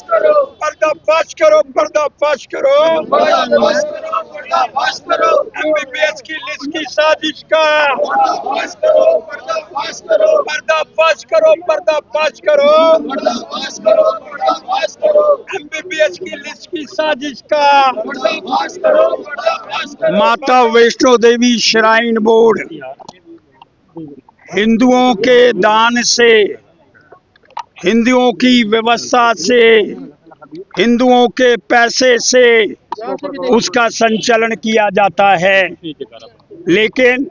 पर्दाफाश करो, पर्दाफाश करो, पर्दाफाश करो। एमबीबीएस की लिस्ट की साजिश का पर्दाफाश करो, पर्दाफाश करो, पर्दाफाश करो, पर्दाफाश करो, पर्दाफाश करो, पर्दाफाश करो। एमबीबीएस की लिस्ट की साजिश का पर्दाफाश करो, पर्दाफाश करो। माता वैष्णो देवी श्राइन बोर्ड हिंदुओं के दान से, हिंदुओं की व्यवस्था से, हिंदुओं के पैसे से उसका संचालन किया जाता है। लेकिन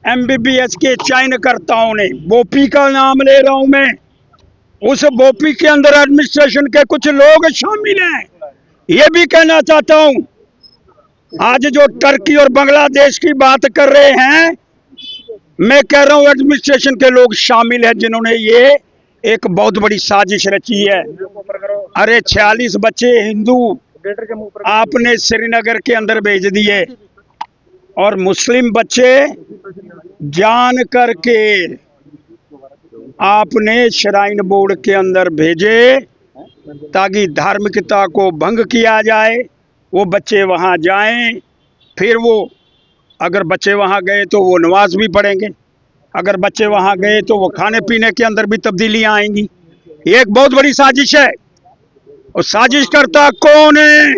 एमबीबीएस के चयनकर्ताओं ने, बोपी का नाम ले रहा हूं मैं, उस बोपी के अंदर एडमिनिस्ट्रेशन के कुछ लोग शामिल हैं। ये भी कहना चाहता हूं, आज जो टर्की और बांग्लादेश की बात कर रहे हैं, मैं कह रहा हूं एडमिनिस्ट्रेशन के लोग शामिल हैं जिन्होंने ये एक बहुत बड़ी साजिश रची है। अरे 46 बच्चे हिंदू आपने श्रीनगर के अंदर भेज दिए और मुस्लिम बच्चे जान करके आपने श्राइन बोर्ड के अंदर भेजे ताकि धार्मिकता को भंग किया जाए। वो बच्चे वहां जाएं, फिर वो अगर बच्चे वहां गए तो वो नमाज भी पढ़ेंगे, अगर बच्चे वहां गए तो वो खाने पीने के अंदर भी तब्दीलियां आएंगी। ये एक बहुत बड़ी साजिश है। और साजिश करता कौन है?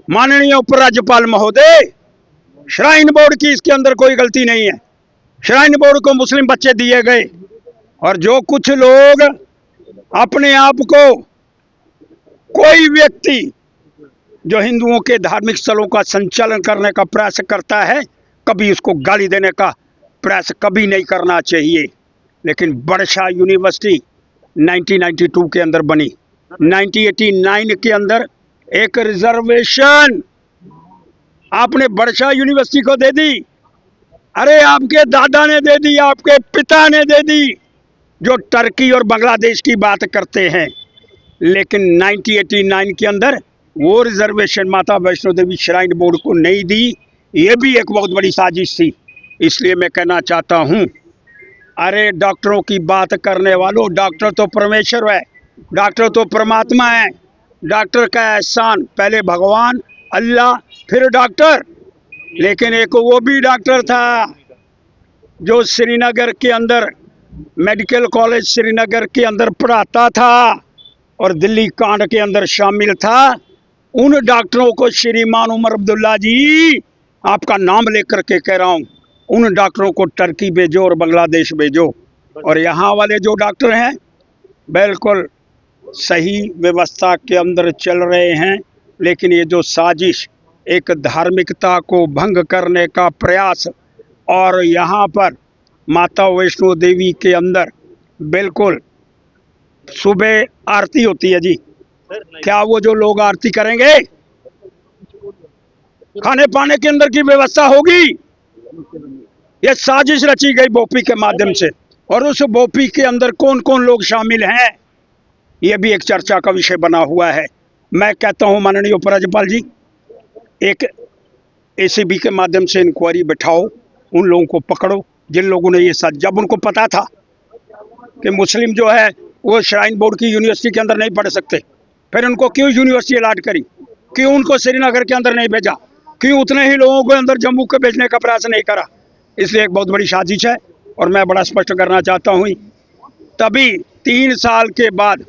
माननीय उपराज्यपाल महोदय, श्राइन बोर्ड की इसके अंदर कोई गलती नहीं है। श्राइन बोर्ड को मुस्लिम बच्चे दिए गए और जो कुछ लोग अपने आप को, कोई व्यक्ति जो हिंदुओं के धार्मिक स्थलों का संचालन करने का प्रयास करता है, कभी उसको गाली देने का प्रयास कभी नहीं करना चाहिए। लेकिन बर्षा यूनिवर्सिटी 1992 के अंदर बनी, 1989 के अंदर एक रिजर्वेशन आपने बर्षा यूनिवर्सिटी को दे दी। अरे आपके दादा ने दे दी, आपके पिता ने दे दी, जो टर्की और बांग्लादेश की बात करते हैं। लेकिन 1989 के अंदर वो रिजर्वेशन माता वैष्णो देवी श्राइन बोर्ड को नहीं दी। ये भी एक बहुत बड़ी साजिश थी। इसलिए मैं कहना चाहता हूं, अरे डॉक्टरों की बात करने वालों, डॉक्टर तो परमेश्वर है, डॉक्टर तो परमात्मा है। डॉक्टर का एहसान, पहले भगवान, अल्लाह, फिर डॉक्टर। लेकिन एक वो भी डॉक्टर था जो श्रीनगर के अंदर मेडिकल कॉलेज श्रीनगर के अंदर पढ़ाता था और दिल्ली कांड के अंदर शामिल था। उन डॉक्टरों को श्रीमान उमर अब्दुल्ला जी, आपका नाम लेकर के कह रहा हूं, उन डॉक्टरों को टर्की भेजो और बांग्लादेश भेजो। और यहाँ वाले जो डॉक्टर हैं बिल्कुल सही व्यवस्था के अंदर चल रहे हैं। लेकिन ये जो साजिश, एक धार्मिकता को भंग करने का प्रयास, और यहाँ पर माता वैष्णो देवी के अंदर बिल्कुल सुबह आरती होती है जी, क्या वो जो लोग आरती करेंगे? खाने पाने के अंदर की व्यवस्था होगी? ये साजिश रची गई बोपी के माध्यम से। और उस बोपी के अंदर कौन कौन लोग शामिल हैं, ये भी एक चर्चा का विषय बना हुआ है। मैं कहता हूं माननीय उपराज्यपाल जी, एक एसीबी के माध्यम से इंक्वायरी बैठाओ, उन लोगों को पकड़ो जिन लोगों ने ये जब उनको पता था कि मुस्लिम जो है वो श्राइन बोर्ड की यूनिवर्सिटी के अंदर नहीं पढ़ सकते, फिर उनको क्यों यूनिवर्सिटी अलॉट करी? क्यों उनको श्रीनगर के अंदर नहीं भेजा? क्यों उतने ही लोगों को अंदर जम्मू के भेजने का प्रयास नहीं करा? इसलिए एक बहुत बड़ी साजिश है। और मैं बड़ा स्पष्ट करना चाहता हूँ, तभी 3 साल के बाद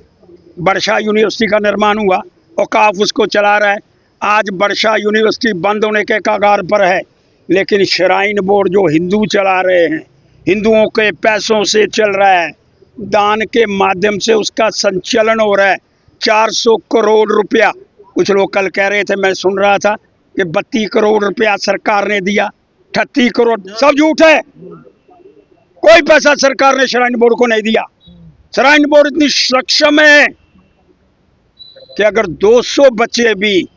बर्षा यूनिवर्सिटी का निर्माण हुआ, औकाफ उसको चला रहा है। आज बर्षा यूनिवर्सिटी बंद होने के कगार पर है, लेकिन श्राइन बोर्ड जो हिंदू चला रहे हैं, हिंदुओं के पैसों से चल रहा है, दान के माध्यम से उसका संचालन हो रहा है। 400 करोड़ रुपया, कुछ लोग कल कह रहे थे, मैं सुन रहा था कि 32 करोड़ रुपया सरकार ने दिया, 38 करोड़, सब झूठ है। कोई पैसा सरकार ने श्राइन बोर्ड को नहीं दिया। श्राइन बोर्ड इतनी सक्षम है कि अगर 200 बच्चे भी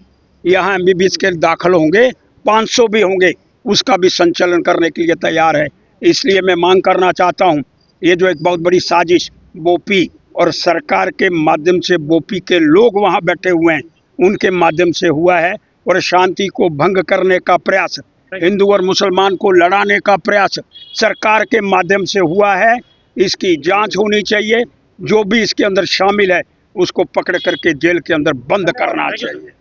यहाँ एमबीबीएस के दाखिल होंगे, 500 भी होंगे, उसका भी संचालन करने के लिए तैयार है। इसलिए मैं मांग करना चाहता हूँ, ये जो एक बहुत बड़ी साजिश बोपी और सरकार के माध्यम से, बोपी के लोग वहाँ बैठे हुए हैं उनके माध्यम से हुआ है, और शांति को भंग करने का प्रयास, हिंदू और मुसलमान को लड़ाने का प्रयास सरकार के माध्यम से हुआ है। इसकी जांच होनी चाहिए। जो भी इसके अंदर शामिल है उसको पकड़ करके जेल के अंदर बंद करना चाहिए।